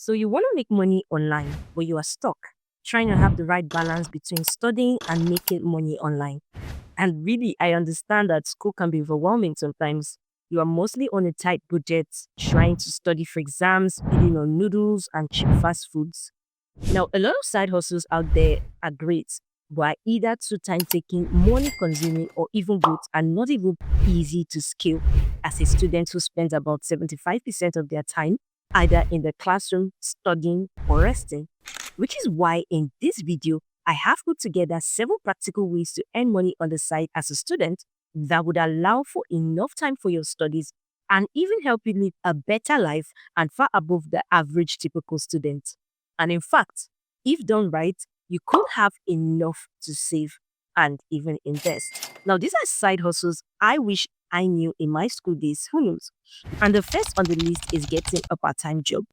So you want to make money online, but you are stuck trying to have the right balance between studying and making money online. And really, I understand that school can be overwhelming sometimes. You are mostly on a tight budget, trying to study for exams, eating on noodles and cheap fast foods. Now, a lot of side hustles out there are great, but are either too time taking, money consuming, or even both are not even easy to scale as a student who spends about 75% of their time either in the classroom, studying, or resting. Which is why in this video, I have put together 7 practical ways to earn money on the side as a student that would allow for enough time for your studies and even help you live a better life and far above the average typical student. And in fact, if done right, you could have enough to save and even invest. Now, these are side hustles I wish I knew in my school days. Who knows? And the first on the list is getting a part time job.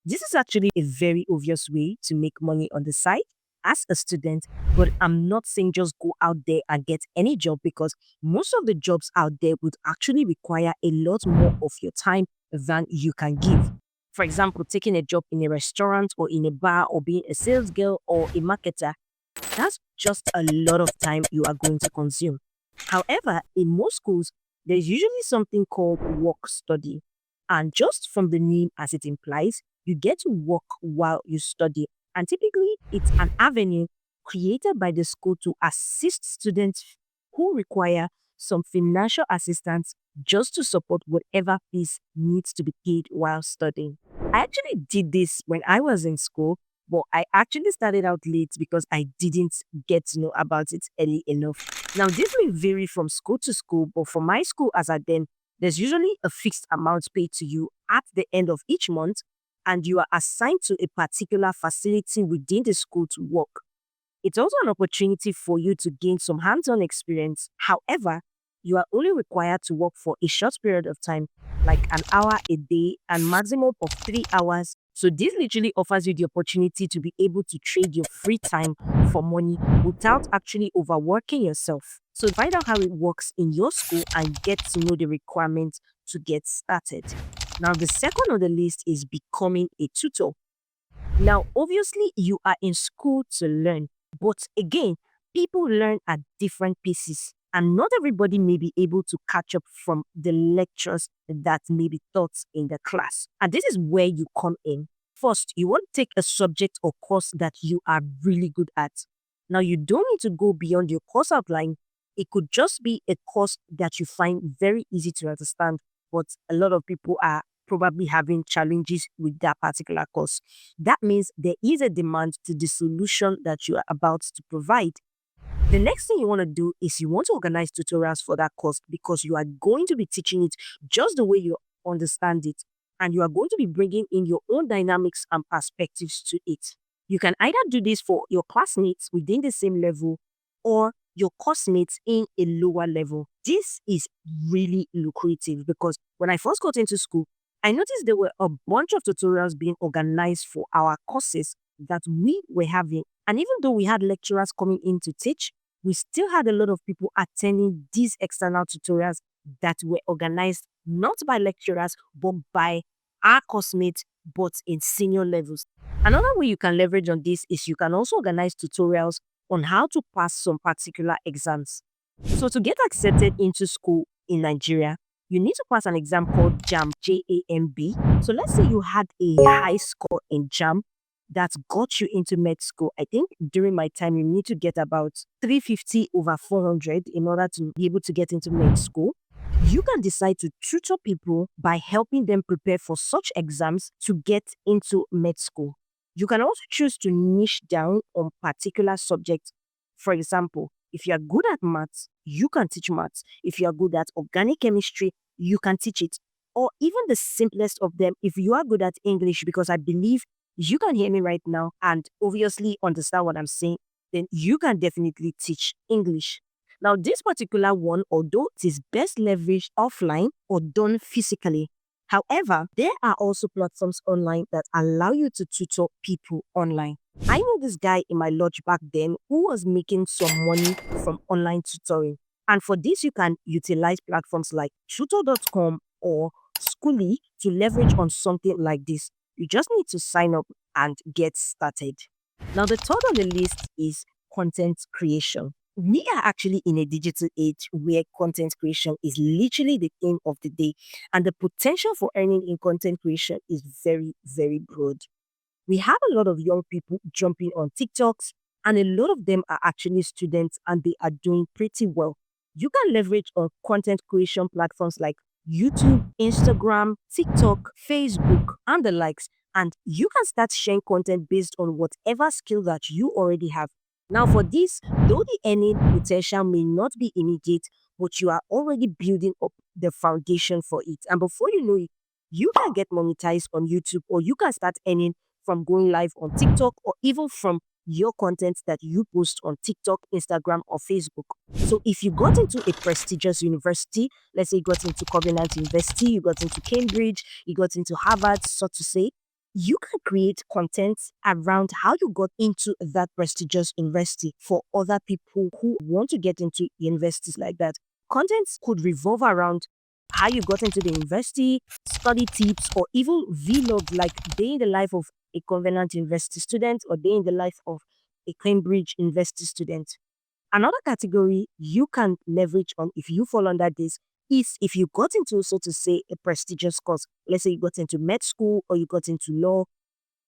This is actually a very obvious way to make money on the side as a student, but I'm not saying just go out there and get any job because most of the jobs out there would actually require a lot more of your time than you can give. For example, taking a job in a restaurant or in a bar or being a sales girl or a marketer, that's just a lot of time you are going to consume. However, in most schools, there's usually something called work study. And just from the name as it implies, you get to work while you study. And typically, it's an avenue created by the school to assist students who require some financial assistance just to support whatever fees needs to be paid while studying. I actually did this when I was in school, but I actually started out late because I didn't get to know about it early enough. Now, this may vary from school to school, but for my school as at then, there's usually a fixed amount paid to you at the end of each month, and you are assigned to a particular facility within the school to work. It's also an opportunity for you to gain some hands on experience. However, you are only required to work for a short period of time, like an hour a day and maximum of 3 hours. So, this literally offers you the opportunity to be able to trade your free time for money without actually overworking yourself. So, find out how it works in your school and get to know the requirements to get started. Now, the second on the list is becoming a tutor. Now, obviously, you are in school to learn, but again, people learn at different paces, and not everybody may be able to catch up from the lectures that may be taught in the class. And this is where you come in. First, you want to take a subject or course that you are really good at. Now, you don't need to go beyond your course outline. It could just be a course that you find very easy to understand, but a lot of people are probably having challenges with that particular course. That means there is a demand to the solution that you are about to provide. The next thing you want to do is you want to organize tutorials for that course because you are going to be teaching it just the way you understand it. And you are going to be bringing in your own dynamics and perspectives to it. You can either do this for your classmates within the same level or your classmates in a lower level. This is really lucrative because when I first got into school, I noticed there were a bunch of tutorials being organized for our courses that we were having. And even though we had lecturers coming in to teach, we still had a lot of people attending these external tutorials that were organized not by lecturers, but by our classmates, but in senior levels. Another way you can leverage on this is you can also organize tutorials on how to pass some particular exams. So to get accepted into school in Nigeria, you need to pass an exam called JAM, JAMB. So let's say you had a high score in JAM that got you into med school. I think during my time, you need to get about 350 over 400 in order to be able to get into med school. You can decide to tutor people by helping them prepare for such exams to get into med school. You can also choose to niche down on particular subjects. For example, if you are good at maths, you can teach maths. If you are good at organic chemistry, you can teach it. Or even the simplest of them, if you are good at English, because I believe you can hear me right now and obviously understand what I'm saying, then you can definitely teach English. Now, this particular one, although it is best leveraged offline or done physically, however, there are also platforms online that allow you to tutor people online. I know this guy in my lodge back then who was making some money from online tutoring. And for this, you can utilize platforms like tutor.com or Schooly to leverage on something like this. You just need to sign up and get started. Now, the third on the list is content creation. We are actually in a digital age where content creation is literally the thing of the day, and the potential for earning in content creation is very, very broad. We have a lot of young people jumping on TikToks, and a lot of them are actually students and they are doing pretty well. You can leverage on content creation platforms like YouTube, Instagram, TikTok, Facebook, and the likes, and you can start sharing content based on whatever skill that you already have. Now, for this, though the earning potential may not be immediate, but you are already building up the foundation for it. And before you know it, you can get monetized on YouTube, or you can start earning from going live on TikTok, or even from your content that you post on TikTok, Instagram, or Facebook. So if you got into a prestigious university, let's say you got into Covenant University, you got into Cambridge, you got into Harvard, so to say, you can create content around how you got into that prestigious university for other people who want to get into universities like that. Content could revolve around how you got into the university, study tips, or even vlog like day in the life of a Covenant University student or day in the life of a Cambridge University student. Another category you can leverage on if you fall under this is if you got into, so to say, a prestigious course. Let's say you got into med school or you got into law,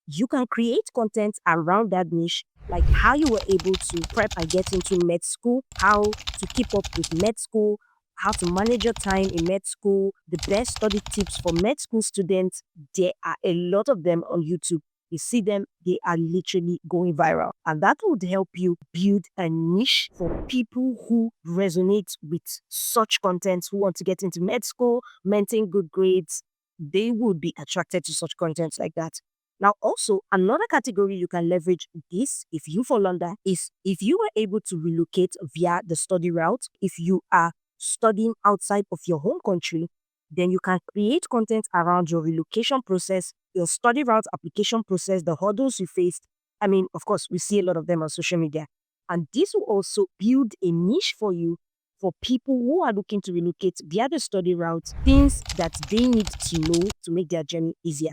you can create content around that niche, like how you were able to prep and get into med school, how to keep up with med school, how to manage your time in med school, the best study tips for med school students. There are a lot of them on YouTube. You see them, they are literally going viral. And that would help you build a niche for people who resonate with such content, who want to get into med school, maintain good grades. They would be attracted to such content like that. Now, also, another category you can leverage this if you fall under is if you were able to relocate via the study route. If you are studying outside of your home country, then you can create content around your relocation process, your study route application process, the hurdles you faced. I mean, of course, we see a lot of them on social media. And this will also build a niche for you for people who are looking to relocate via the study route, things that they need to know to make their journey easier.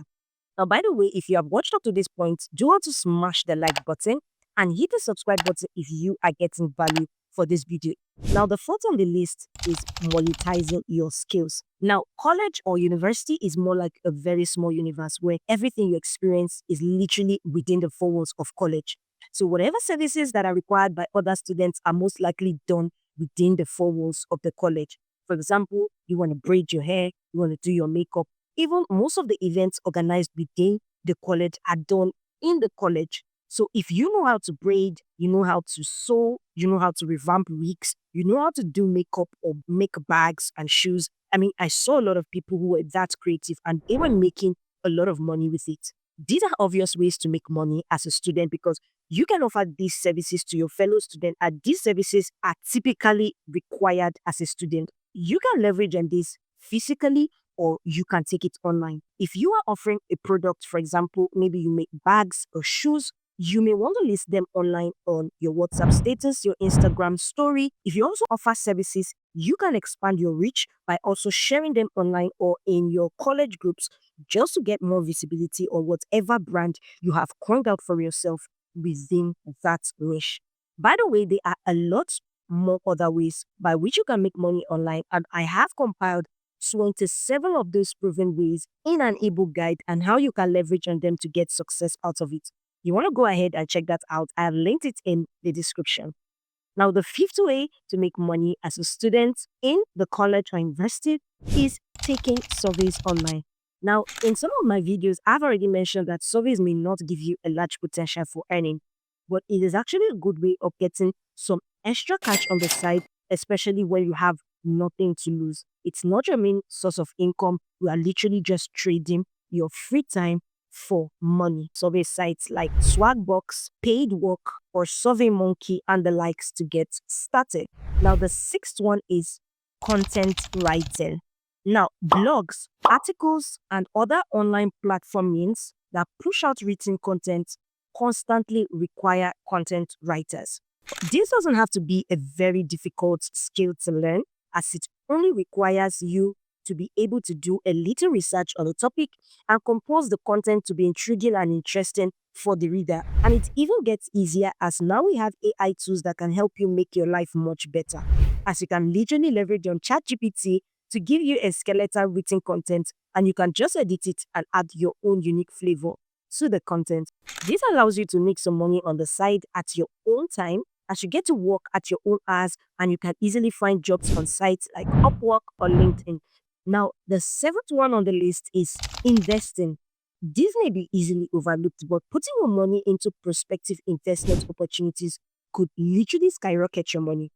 Now, by the way, if you have watched up to this point, do want to smash the like button and hit the subscribe button if you are getting value for this video. Now, the fourth on the list is monetizing your skills. Now, college or university is more like a very small universe where everything you experience is literally within the four walls of college. So, whatever services that are required by other students are most likely done within the four walls of the college. For example, you want to braid your hair, you want to do your makeup. Even most of the events organized within the college are done in the college. So if you know how to braid, you know how to sew, you know how to revamp wigs, you know how to do makeup or make bags and shoes. I mean, I saw a lot of people who were that creative and they were making a lot of money with it. These are obvious ways to make money as a student because you can offer these services to your fellow student, and these services are typically required as a student. You can leverage on this physically or you can take it online. If you are offering a product, for example, maybe you make bags or shoes, you may want to list them online on your WhatsApp status, your Instagram story. If you also offer services, you can expand your reach by also sharing them online or in your college groups just to get more visibility on whatever brand you have coined out for yourself within that niche. By the way, there are a lot more other ways by which you can make money online, and I have compiled 27 of those proven ways in an ebook guide and how you can leverage on them to get success out of it. You want to go ahead and check that out. I have linked it in the description. Now, the fifth way to make money as a student in the college or university is taking surveys online. Now, in some of my videos, I've already mentioned that surveys may not give you a large potential for earning, but it is actually a good way of getting some extra cash on the side, especially when you have nothing to lose. It's not your main source of income. You are literally just trading your free time for money. Survey sites like Swagbox, Paid Work, or SurveyMonkey and the likes to get started. Now, the sixth one is content writing. Now, blogs, articles, and other online platform means that push out written content constantly require content writers. This doesn't have to be a very difficult skill to learn, as it only requires you to be able to do a little research on a topic and compose the content to be intriguing and interesting for the reader. And it even gets easier as now we have AI tools that can help you make your life much better. As you can literally leverage on ChatGPT to give you a skeletal written content and you can just edit it and add your own unique flavor to the content. This allows you to make some money on the side at your own time as you get to work at your own hours and you can easily find jobs on sites like Upwork or LinkedIn. Now, the seventh one on the list is investing. This may be easily overlooked, but putting your money into prospective investment opportunities could literally skyrocket your money.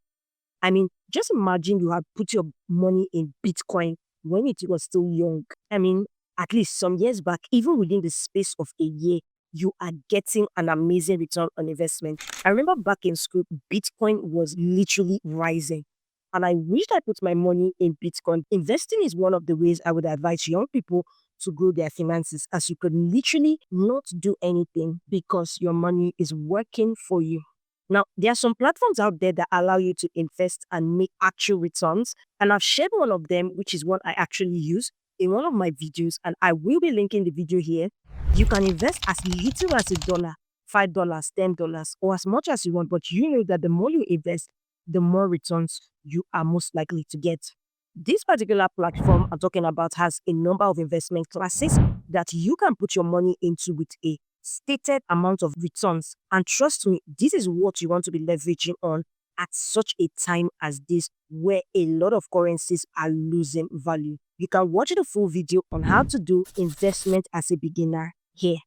I mean, just imagine you have put your money in Bitcoin when it was still young. I mean, at least some years back, even within the space of a year, you are getting an amazing return on investment. I remember back in school, Bitcoin was literally rising. And I wished I put my money in Bitcoin. Investing is one of the ways I would advise young people to grow their finances, as you could literally not do anything because your money is working for you. Now, there are some platforms out there that allow you to invest and make actual returns. And I've shared one of them, which is what I actually use in one of my videos. And I will be linking the video here. You can invest as little as $1, $5, $10, or as much as you want. But you know that the more you invest, the more returns you are most likely to get. This particular platform I'm talking about has a number of investment classes that you can put your money into with a stated amount of returns. And trust me, this is what you want to be leveraging on at such a time as this, where a lot of currencies are losing value. You can watch the full video on how to do investment as a beginner here.